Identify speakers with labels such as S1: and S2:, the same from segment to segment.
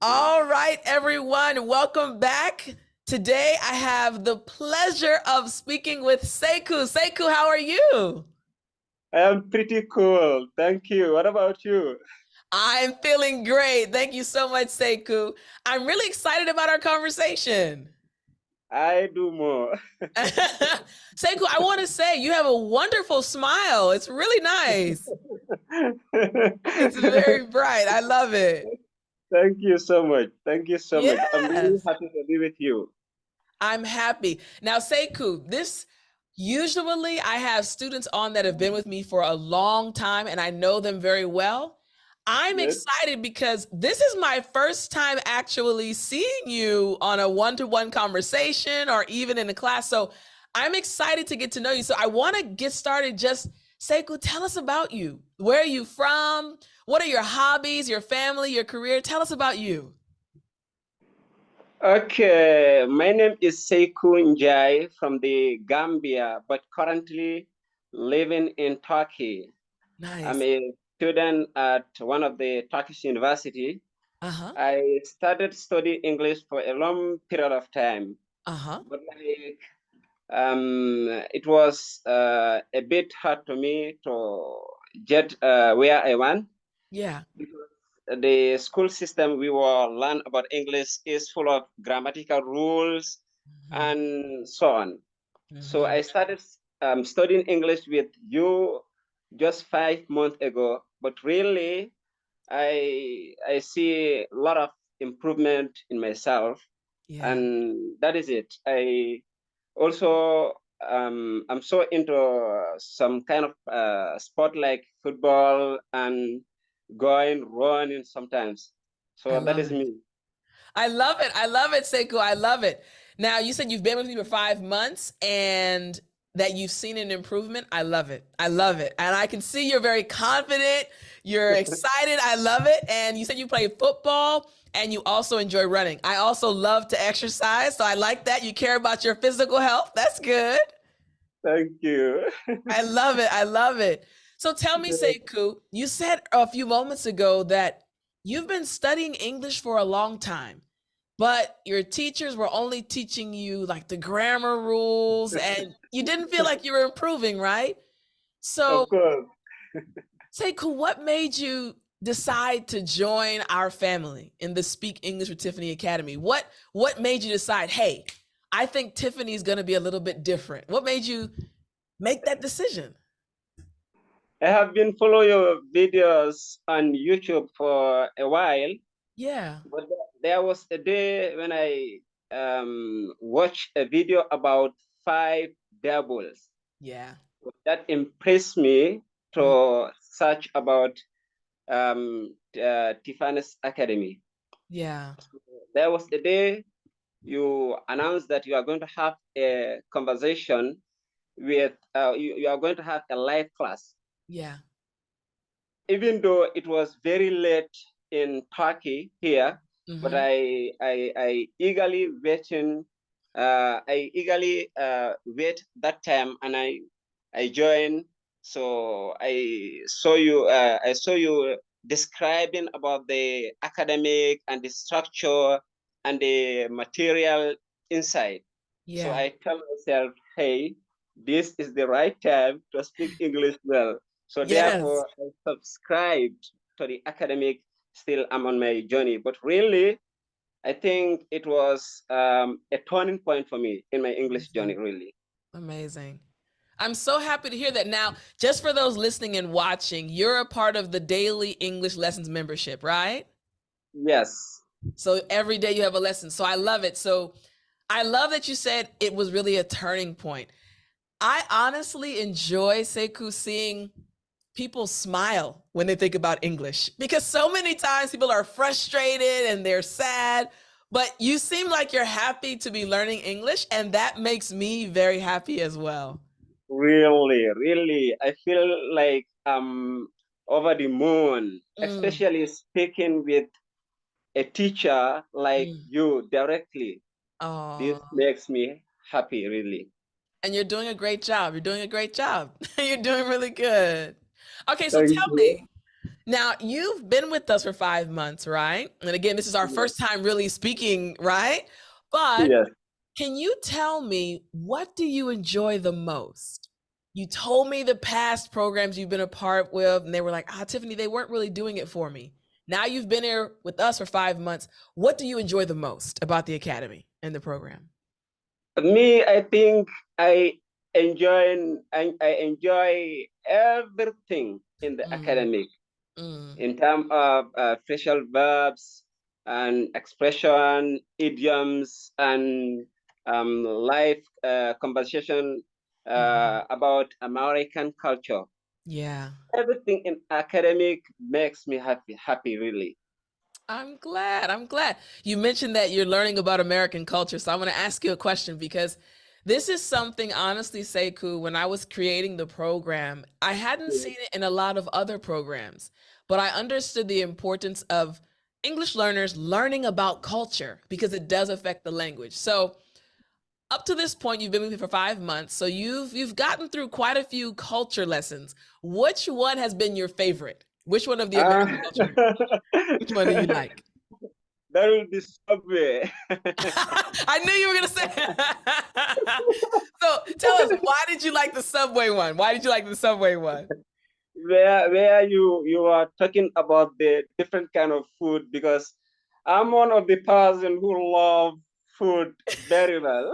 S1: All right, everyone, welcome back. Today, I have the pleasure of speaking with Saikou. Saikou, how are you?
S2: I am pretty cool. Thank you. What about you?
S1: I'm feeling great. Thank you so much, Saikou. I'm really excited about our conversation.
S2: I do more.
S1: Saikou, I want to say you have a wonderful smile. It's really nice. It's very bright. I love it.
S2: Thank you so much. Thank you so much. I'm really
S1: Yes.
S2: happy to be with you.
S1: I'm happy. Now, Sekou, this usually I have students on that have been with me for a long time and I know them very well. I'm
S2: Yes.
S1: excited because this is my first time actually seeing you on a one-to-one conversation or even in a class. So I'm excited to get to know you. So I want to get started. Just Sekou, tell us about you. Where are you from? What are your hobbies, your family, your career? Tell us about you.
S2: Okay, my name is Saikou Njai from the Gambia, but currently living in Turkey. I'm
S1: Nice.
S2: a student at one of the Turkish university.
S1: Uh-huh.
S2: I started studying English for a long period of time,
S1: Uh-huh.
S2: but it was a bit hard to me to get where I want
S1: Yeah.
S2: because the school system we were learn about English is full of grammatical rules
S1: Mhm.
S2: and so on. So
S1: Mhm.
S2: I started studying English with you just 5 months ago, but really I see a lot of improvement in myself,
S1: Yeah.
S2: and that is it. I also I'm so into some kind of sport like football and going running sometimes.
S1: I
S2: So that
S1: love
S2: is
S1: it.
S2: me.
S1: I love it. I love it, Seiko. I love it. Now, you said you've been with me for 5 months and that you've seen an improvement. I love it. I love it. And I can see you're very confident. You're excited. I love it. And you said you play football and you also enjoy running. I also love to exercise. So I like that. You care about your physical health. That's good.
S2: Thank you.
S1: I love it. I love it. So tell me, Sekou, you said a few moments ago that you've been studying English for a long time, but your teachers were only teaching you like the grammar rules and you didn't feel like you were improving, right? So,
S2: Of course.
S1: Sekou, what made you decide to join our family in the Speak English with Tiffany Academy? What made you decide, hey, I think Tiffany's going to be a little bit different? What made you make that decision?
S2: I have been following your videos on YouTube for a while,
S1: Yeah.
S2: but there was a day when I watched a video about five devils.
S1: Yeah.
S2: That impressed me
S1: Mm.
S2: to search about Tiffani's Academy.
S1: Yeah.
S2: There was a day you announced that you are going to have a conversation with, you are going to have a live class.
S1: Yeah.
S2: Even though it was very late in Turkey here, but
S1: Mhm.
S2: I eagerly waiting, I eagerly wait that time, and I joined. So I saw you describing about the academic and the structure and the material inside. So
S1: Yeah.
S2: I tell myself, hey, this is the right time to speak English well. So
S1: Yes.
S2: therefore, I subscribed to the academic. Still, I'm on my journey. But really, I think it was a turning point for me in my English journey,
S1: Amazing.
S2: really.
S1: Amazing. I'm so happy to hear that. Now, just for those listening and watching, you're a part of the daily English lessons membership, right?
S2: Yes.
S1: So every day you have a lesson. So I love it. So I love that you said it was really a turning point. I honestly enjoy Sekou seeing people smile when they think about English because so many times people are frustrated and they're sad, but you seem like you're happy to be learning English, and that makes me very happy as well.
S2: Really, really. I feel like I'm over the moon,
S1: Mm,
S2: especially speaking with a teacher like
S1: mm.
S2: you directly. This
S1: Oh,
S2: makes me happy, really.
S1: and you're doing a great job. You're doing a great job. You're doing really good. Okay, so
S2: Thank
S1: tell
S2: you.
S1: me Now, you've been with us for 5 months, right? And again, this is our
S2: Yes.
S1: first time really speaking, right? But
S2: Yes.
S1: can you tell me, what do you enjoy the most? You told me the past programs you've been a part with, and they were like, Tiffani, they weren't really doing it for me. Now you've been here with us for 5 months. What do you enjoy the most about the academy and the program?
S2: Me, I think I enjoy everything in the
S1: Mm,
S2: academic
S1: mm,
S2: in terms of facial verbs and expression, idioms, and life conversation
S1: mhm.
S2: about American culture.
S1: Yeah.
S2: Everything in academic makes me happy really.
S1: I'm glad. I'm glad. You mentioned that you're learning about American culture. So I want to ask you a question, because this is something, honestly, Saikou, when I was creating the program, I hadn't
S2: Yes.
S1: seen it in a lot of other programs, but I understood the importance of English learners learning about culture because it does affect the language. So up to this point, you've been with me for 5 months. So you've gotten through quite a few culture lessons. Which one has been your favorite? Which one of the American
S2: Uh,
S1: culture? Which one do you like?
S2: that will be Subway.
S1: I knew you were gonna say. So tell us, why did you like the Subway one? Why did you like the Subway one?
S2: Where you are talking about the different kind of food, because I'm one of the person who love food very well.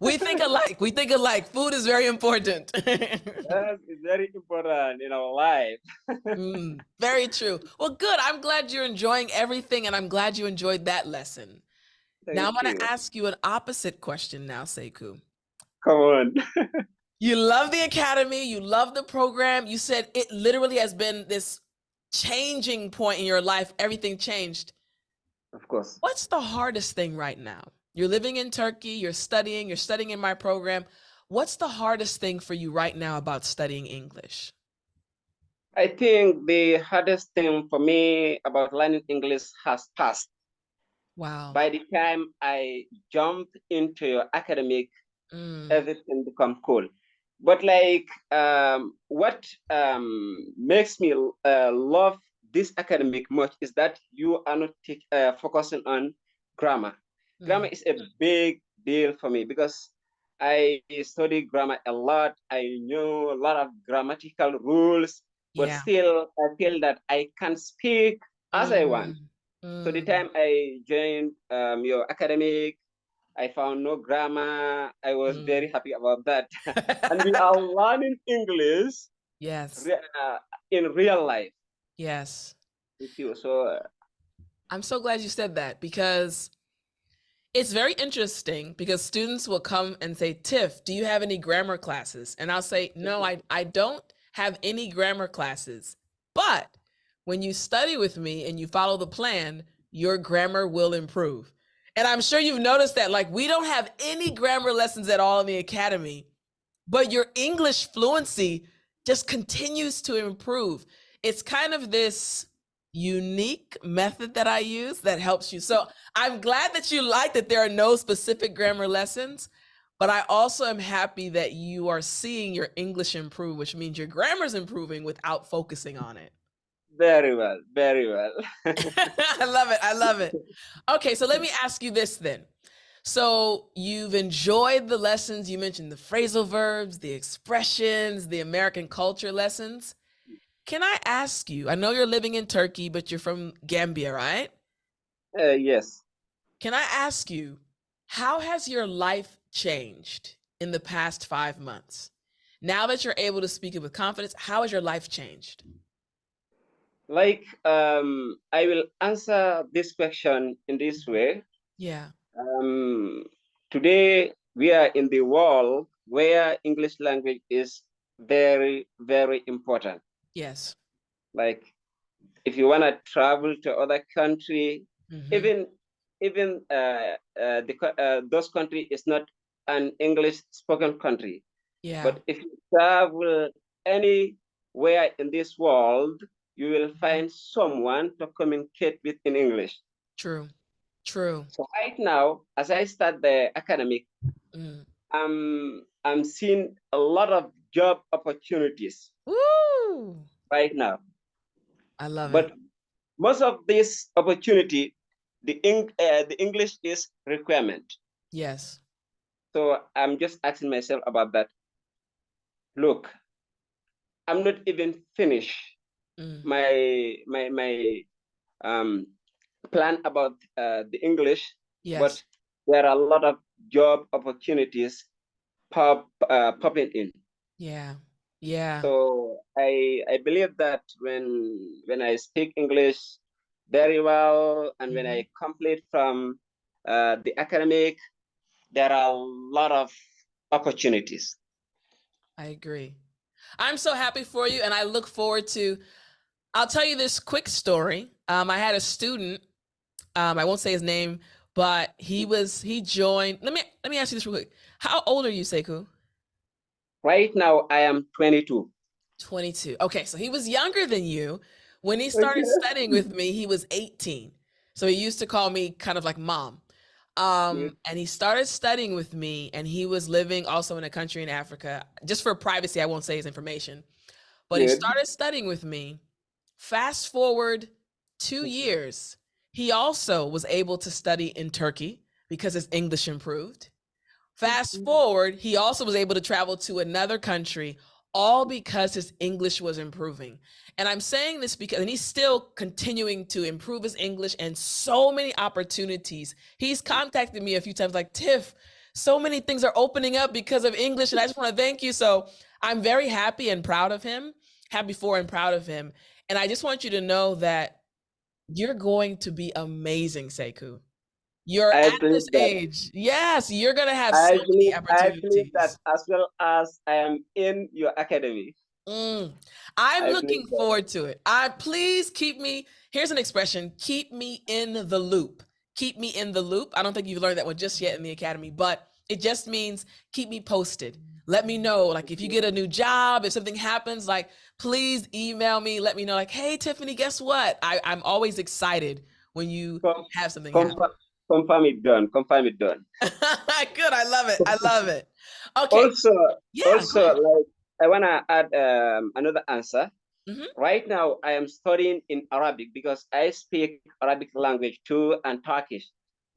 S1: We think alike. We think alike. Food is very important.
S2: That is very important in our life.
S1: Very true. Well, good. I'm glad you're enjoying everything, and I'm glad you enjoyed that lesson. Now I'm
S2: Thank
S1: going to
S2: you.
S1: ask you an opposite question now, Seiku.
S2: Come on.
S1: You love the academy, you love the program. You said it literally has been this changing point in your life. Everything changed.
S2: Of course.
S1: What's the hardest thing right now? You're living in Turkey, you're studying in my program. What's the hardest thing for you right now about studying English?
S2: I think the hardest thing for me about learning English has passed.
S1: Wow.
S2: By the time I jumped into your academic,
S1: Mm,
S2: everything become cool. But like what makes me love this academic much is that you are not focusing on grammar. Grammar
S1: mm,
S2: is a big deal for me because I study grammar a lot. I know a lot of grammatical rules, but
S1: yeah.
S2: still I feel that I can speak as I want.
S1: Mm,
S2: So the
S1: mm,
S2: time I joined your academic, I found no grammar. I was
S1: mm.
S2: very happy about that. And we are learning English
S1: Yes.
S2: re- uh, in real life
S1: Yes.
S2: with you. So
S1: I'm so glad you said that, because it's very interesting, because students will come and say, Tiff, do you have any grammar classes? And I'll say, no, I don't have any grammar classes. But when you study with me and you follow the plan, your grammar will improve. And I'm sure you've noticed that, like, we don't have any grammar lessons at all in the academy, but your English fluency just continues to improve. It's kind of this unique method that I use that helps you. So I'm glad that you like that there are no specific grammar lessons, but I also am happy that you are seeing your English improve, which means your grammar's improving without focusing on it.
S2: very well, very well.
S1: I love it. I love it. Okay, so let me ask you this then. So you've enjoyed the lessons. You mentioned the phrasal verbs, the expressions, the American culture lessons. Can I ask you? I know you're living in Turkey, but you're from Gambia, right?
S2: Yes.
S1: Can I ask you, how has your life changed in the past 5 months? Now that you're able to speak it with confidence, how has your life changed?
S2: Like I will answer this question in this way.
S1: Yeah.
S2: Um, Today we are in the world where English language is very, very important.
S1: Yes.
S2: Like if you want to travel to other country,
S1: Mm-hmm.
S2: even those country is not an English spoken country,
S1: Yeah.
S2: but if you travel anywhere in this world, you will
S1: Mhm.
S2: find someone to communicate with in English.
S1: True. True.
S2: So right now, as I start the academic,
S1: Mm.
S2: I'm seeing a lot of job opportunities.
S1: Woo!
S2: right now.
S1: I love it.
S2: But most of this opportunity, the English is requirement.
S1: Yes.
S2: So I'm just asking myself about that. Look, I'm not even finished
S1: Mm.
S2: my um, plan about the English, but
S1: Yes.
S2: there are a lot of job opportunities popping in.
S1: Yeah. Yeah.
S2: So I believe that when I speak English very well and when
S1: Mhm.
S2: I complete from the academic, there are a lot of opportunities.
S1: I agree. I'm so happy for you, and I look forward to. I'll tell you this quick story. I had a student. I won't say his name, but he joined. Let me ask you this real quick. How old are you, Saikou?
S2: Right now, I am 22.
S1: 22. Okay, so he was younger than you. When he started
S2: Okay.
S1: studying with me, he was 18. So he used to call me kind of like mom.
S2: Yes,
S1: And he started studying with me, and he was living also in a country in Africa. Just for privacy, I won't say his information, but he
S2: yes.
S1: started studying with me. Fast forward 2 years, he also was able to study in Turkey because his English improved. Fast forward, he also was able to travel to another country, all because his English was improving. And I'm saying this because, and he's still continuing to improve his English and so many opportunities. He's contacted me a few times, like, Tiff, so many things are opening up because of English. And I just want to thank you. So I'm very happy and proud of him, happy for and proud of him. And I just want you to know that you're going to be amazing, Seiku. You're
S2: I
S1: at
S2: believe
S1: this
S2: that.
S1: age. Yes, you're going to have so many
S2: I believe that
S1: opportunities.
S2: as well as I am in your academy.
S1: Mm. I'm
S2: I
S1: looking
S2: believe that.
S1: forward to it. I please keep me. Here's an expression: keep me in the loop. Keep me in the loop. I don't think you've learned that one just yet in the academy, but it just means keep me posted. Let me know, like if you get a new job, if something happens, like please email me. Let me know, like, hey Tiffani, guess what? I'm always excited when you
S2: Com-
S1: have something happen.
S2: confirm, confirm it done. Confirm it done.
S1: Good. I love it. I love it. Okay.
S2: Also,
S1: Yeah. Go
S2: also,
S1: ahead.
S2: like I wanna add another answer.
S1: Hmm.
S2: Right now, I am studying in Arabic because I speak Arabic language too and Turkish.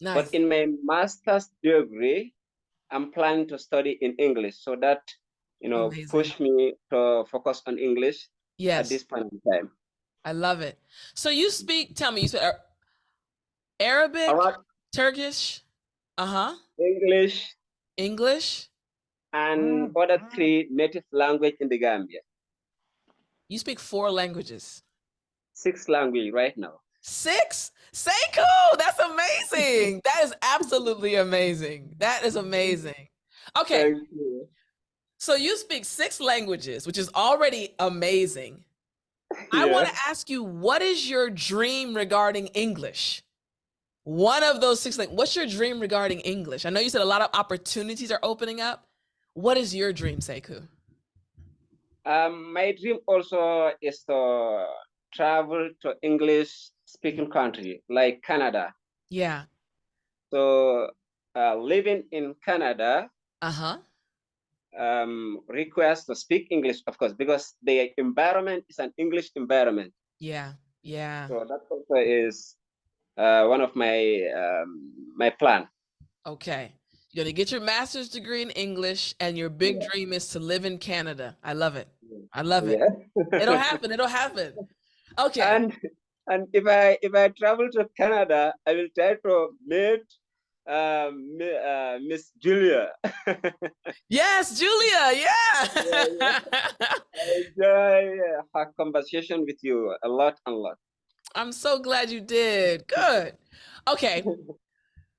S2: But
S1: Nice.
S2: in my master's degree, I'm planning to study in English so that
S1: Amazing.
S2: push me to focus on English at
S1: Yes.
S2: this point in time.
S1: I love it. So you speak, tell me, you speak Arabic,
S2: Arab,
S1: Turkish, uh-huh,
S2: English,
S1: English.
S2: and other three native language in the Gambia.
S1: You speak four languages.
S2: Six language right now.
S1: Six? Seiko, that's amazing. That is absolutely amazing. That is amazing. Okay,
S2: Thank you.
S1: so you speak six languages, which is already amazing. I want
S2: Yeah.
S1: to ask you, what is your dream regarding English? One of those six things. What's your dream regarding English? I know you said a lot of opportunities are opening up. What is your dream, Sekou?
S2: My dream also is to travel to English speaking country like Canada.
S1: Yeah.
S2: So living in Canada
S1: Uh-huh.
S2: requires to speak English, of course, because the environment is an English environment.
S1: Yeah. Yeah.
S2: So that also is one of my plan.
S1: Okay. You're gonna get your master's degree in English, and your big
S2: Yeah.
S1: dream is to live in Canada. I love it. I love it.
S2: Yeah.
S1: It'll happen. It'll happen. Okay.
S2: and and if I travel to Canada, I will try to meet Miss Julia.
S1: Yes, Julia.
S2: Yeah, yeah.
S1: Yeah.
S2: I enjoy her conversation with you a lot and lot.
S1: I'm so glad you did. Good. Okay.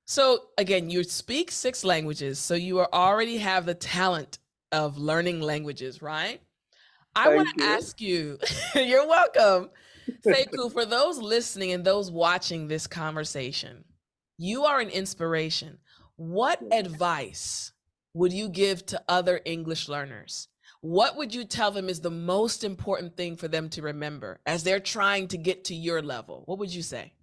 S1: So again, you speak six languages, so you already have the talent of learning languages, right? I want
S2: Thank
S1: to
S2: you.
S1: ask you, you're welcome. Sekou, for those listening and those watching this conversation, you are an inspiration. What advice would you give to other English learners? What would you tell them is the most important thing for them to remember as they're trying to get to your level? What would you say?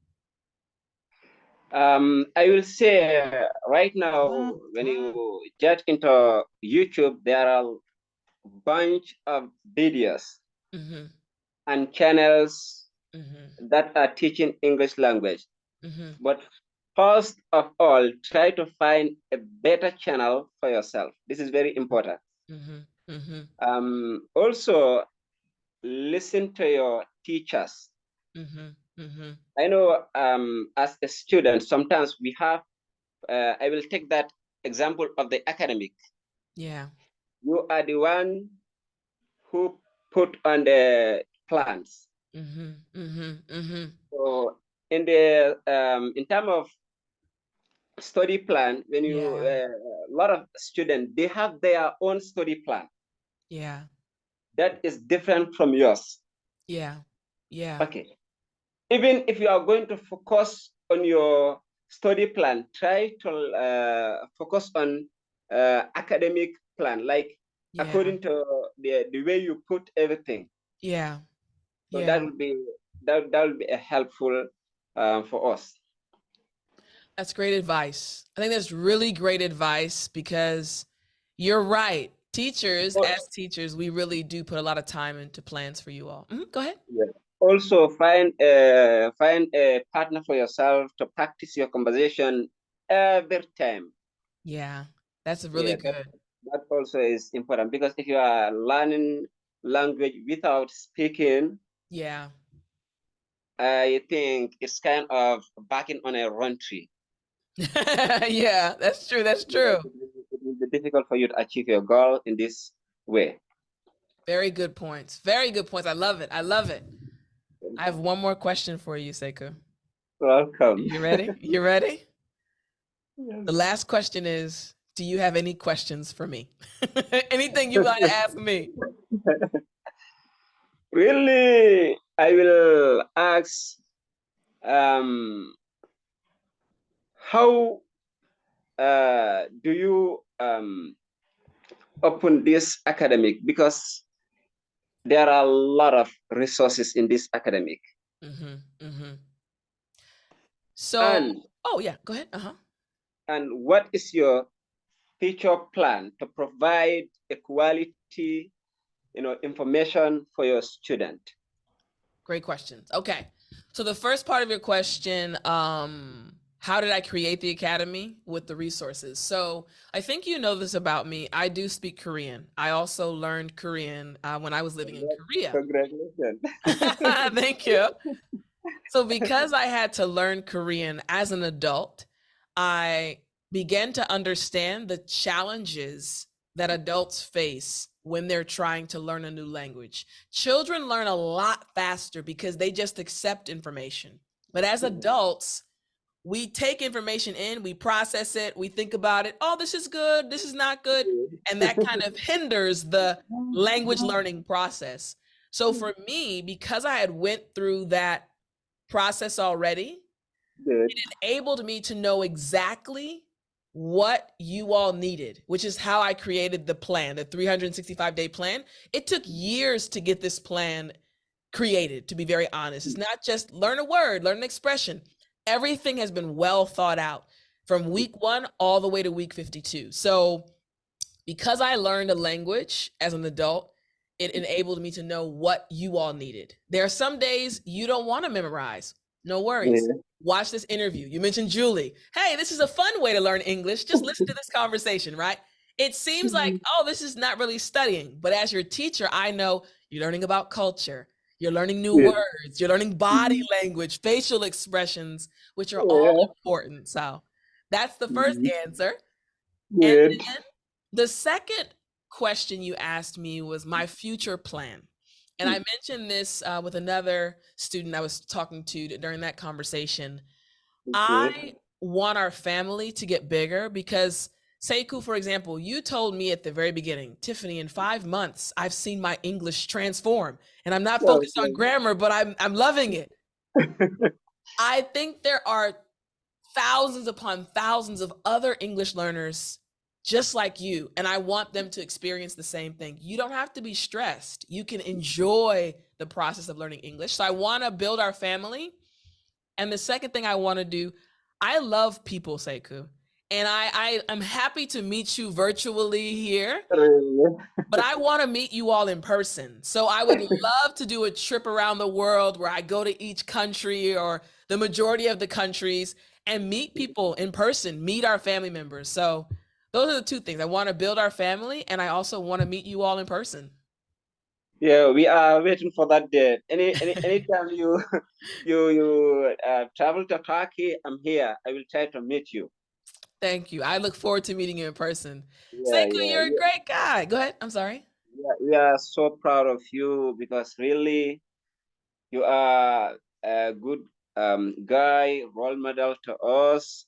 S2: I will say right now, when you get into YouTube, there are a bunch of videos.
S1: Hmm.
S2: and channels
S1: Mm-hmm.
S2: that are teaching English language.
S1: Mm-hmm.
S2: But first of all, try to find a better channel for yourself. This is very important.
S1: Mm-hmm. Mm-hmm.
S2: Also, listen to your teachers.
S1: Mm-hmm. Mm-hmm.
S2: I know as a student, sometimes we have, I will take that example of the academic.
S1: Yeah.
S2: You are the one who put on the plans.
S1: Mm-hmm. Mm-hmm. Mm-hmm.
S2: So in terms of study plan, when you
S1: Yeah.
S2: a lot of students they have their own study plan
S1: Yeah.
S2: that is different from yours.
S1: Yeah. Yeah.
S2: Okay, even if you are going to focus on your study plan, try to focus on academic plan, like
S1: Yeah.
S2: according to the way you put everything.
S1: Yeah.
S2: So that
S1: Yeah.
S2: will be that will be a helpful for us.
S1: That's great advice. I think that's really great advice because you're right. Teachers,
S2: Oh,
S1: as teachers, we really do put a lot of time into plans for you all. Go ahead.
S2: yeah. Also, find a partner for yourself to practice your conversation every time.
S1: Yeah, that's really
S2: Yeah,
S1: good.
S2: that also is important because if you are learning language without speaking,
S1: Yeah.
S2: I think it's kind of backing on a run tree.
S1: Yeah, that's true. That's
S2: Yeah,
S1: true.
S2: it will be difficult for you to achieve your goal in this way.
S1: Very good points. Very good points. I love it. I love it. I have one more question for you, Saikou.
S2: Welcome.
S1: You ready? You ready? The
S2: Yes.
S1: last question is, do you have any questions for me? Anything you want to ask me?
S2: Really, I will ask um, how do you open this academic? Because there are a lot of resources in this academic.
S1: Mm-hmm. Mm-hmm. So,
S2: And
S1: oh yeah, go ahead. Uh-huh.
S2: what is your future plan to provide a quality, information for your student?
S1: Great questions. Okay. So the first part of your question, how did I create the academy with the resources? So I think you know this about me. I do speak Korean. I also learned Korean when I was living in Korea.
S2: Congratulations.
S1: Thank you. So because I had to learn Korean as an adult, I began to understand the challenges that adults face when they're trying to learn a new language. Children learn a lot faster because they just accept information. But as adults, we take information in, we process it, we think about it. Oh, this is good, this is not good. And that kind of hinders the language learning process. So for me, because I had went through that process already,
S2: Good.
S1: enabled me to know exactly what you all needed, which is how I created the plan, the 365-day plan. It took years to get this plan created, to be very honest. It's not just learn a word, learn an expression. Everything has been well thought out from week 1 all the way to week 52. So because I learned a language as an adult, it enabled me to know what you all needed. There are some days you don't want to memorize. No worries.
S2: Yeah.
S1: Watch this interview. You mentioned Julie. Hey, this is a fun way to learn English. Just listen to this conversation, right? It seems like, oh, this is not really studying. But as your teacher, I know you're learning about culture. You're learning new
S2: Yeah.
S1: words. You're learning body language, facial expressions, which are all
S2: Yeah.
S1: important. So that's the first answer. And
S2: Good.
S1: then the second question you asked me was my future plan. And I mentioned this with another student I was talking to during that conversation.
S2: Good.
S1: I want our family to get bigger because, Saikou, for example, you told me at the very beginning, Tiffani, in 5 months, I've seen my English transform. And I'm not focused on grammar, but I'm loving it. I think there are thousands upon thousands of other English learners just like you. And I want them to experience the same thing. You don't have to be stressed. You can enjoy the process of learning English. So I want to build our family. And the second thing I want to do, I love people, Saikou. And I am happy to meet you virtually here,
S2: Really?
S1: but I want to meet you all in person. So I would love to do a trip around the world where I go to each country or the majority of the countries and meet people in person, meet our family members. So those are the two things. I want to build our family and I also want to meet you all in person.
S2: Yeah, we are waiting for that day. Anytime you travel to Turkey, I'm here. I will try to meet you.
S1: Thank you. I look forward to meeting you in person.
S2: Yeah,
S1: Seiko,
S2: yeah,
S1: you're a
S2: yeah,
S1: great guy. Go ahead. I'm sorry.
S2: yeah. We are so proud of you because really you are a good guy, role model to us.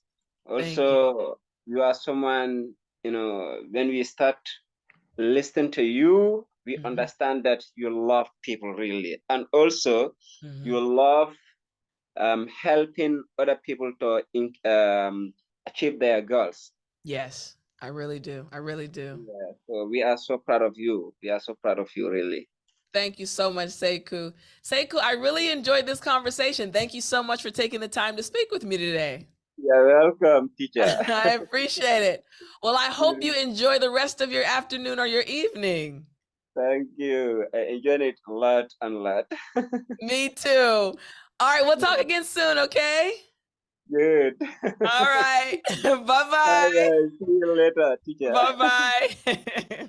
S1: Thank you.
S2: Also, you are someone, when we start listening to you, we
S1: Hmm.
S2: understand that you love people really. And also,
S1: Hmm.
S2: you love helping other people to achieve their goals.
S1: Yes, I really do. I really do.
S2: Yeah, so we are so proud of you. We are so proud of you, really.
S1: Thank you so much, Seiku. Seiku, I really enjoyed this conversation. Thank you so much for taking the time to speak with me today.
S2: You're welcome, teacher.
S1: I appreciate it. Well, I hope you enjoy the rest of your afternoon or your evening.
S2: Thank you. I enjoyed it a lot and a lot.
S1: Me too. All right, we'll talk again soon, okay?
S2: Good.
S1: All right.
S2: All
S1: Bye-bye.
S2: right. See you later, teacher.
S1: Bye-bye.